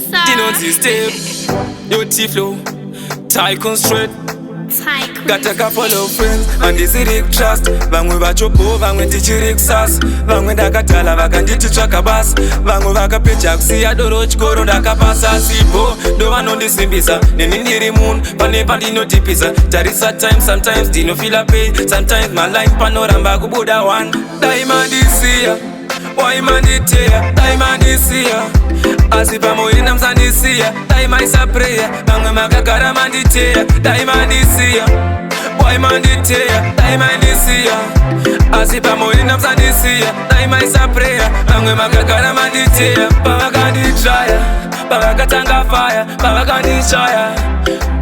producer. Dino system, yo T-Flow, Tycoon Street. Got a couple of friends and this is trust. Vangwe vachopo, vangwe tichiri kusas. Vangwe ndakatala vakanditi tsvaka basa. Vangwe vakapedza kusiya doro chikoro ndakapasa sipo. Ndo vanondisimbisa neni ndiri munhu pane pandinotipisa. Tarisa time sometimes ndinofila pay. Sometimes my life panoramba kubuda one. Daimandisiya, waimanditeya, daimandisiya. Asi pamoyo namsandisiya, daimaisa prayer. Vamwe makagara manditeya, daimandisiya, waimanditeya, daimandisiya. Asi pamoyo namsandisiya, daimaisa prayer. Vamwe makagara manditeya, pavakanditraya, pavakatanga fire, pavakandishaya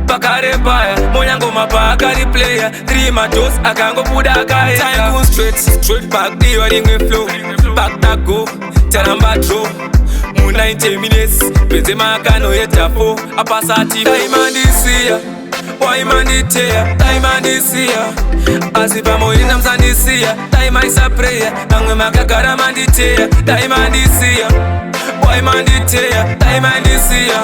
pakarepaya, monyangoma paakariplaya. 3 matos akangobuda akaenda. Tycoon straight back, diwa ringwe flow. Back that go, taramba draw. 90 minutes, Benzema akanoyeta 4 apasati. Daimandisiya, waimanditeya, daimandisiya. Asi pamoyo namsandisiya, daimaisa prayer. Vamwe makagara manditeya, daimandisiya, waimanditeya, daimandisiya.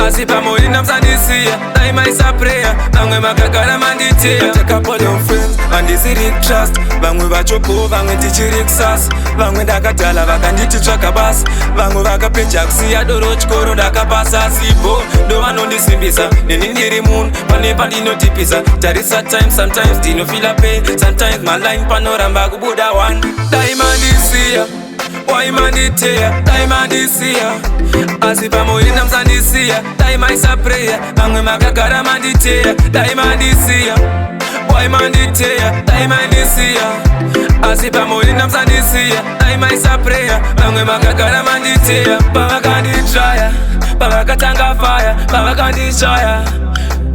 Asi pamoyo namsandisiya, daimaisa prayer. Vamwe makagara manditeya. Got a couple of friends and this is trust. Vamwe vachopo, vamwe tichiri kusas. Vamwe ndakatala vakanditi tsvaka basa. Vamwe vakapedza kusiya doro chikoro ndakapasa sipo. Ndo vanondisimbisa neni ndiri munhu pane pandinotipisa. Tarisa time sometimes ndinofila pay. Sometimes my line panoramba kubuda one. Daimandisiya, waimanditeya, daimandisiya. Asi pamoyo namsandisiya, daimaisa prayer. Vamwe makagara manditeya, daimandisiya, waimanditeya, daimandisiya. Asi pamoyo namsandisiya, daimaisa prayer. Vamwe makagara manditeya, pavakanditraya, pavakatanga fire, pavakandishaya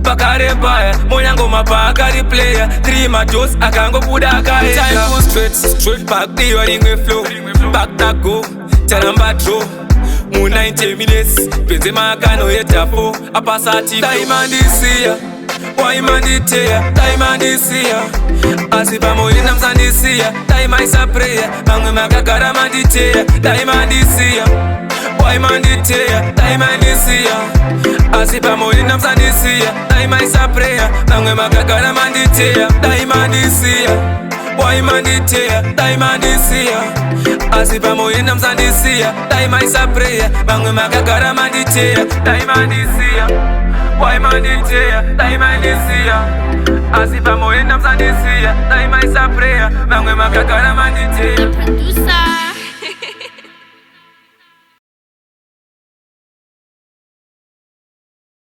pakarepaya, monyangoma paakariplaya. 3 matos akangobuda akaenda. Tycoon straight back, diwa ringwe flow. Back that go, taramba draw. 90 minutes, Benzema akanoyeta 4 apasati. Daimandisiya, waimanditeya, daimandisiya. Asi pamoyo namsandisiya, daimaisa prayer. Vamwe makagara manditeya, daimandisiya, waimanditeya, daimandisiya. Asi pamoyo namsandisiya, daimaisa prayer. Vamwe makagara manditeya, daimandisiya, waimanditeya, daimandisiya. Asi pamoyo namsandisiya, daimaisa prayer. Vamwe makagara manditeya, daimandisiya, waimanditeya, daimandisiya. Asi pamoyo namsandisiya, daimaisa prayer. Vamwe makagara manditeya. The producer.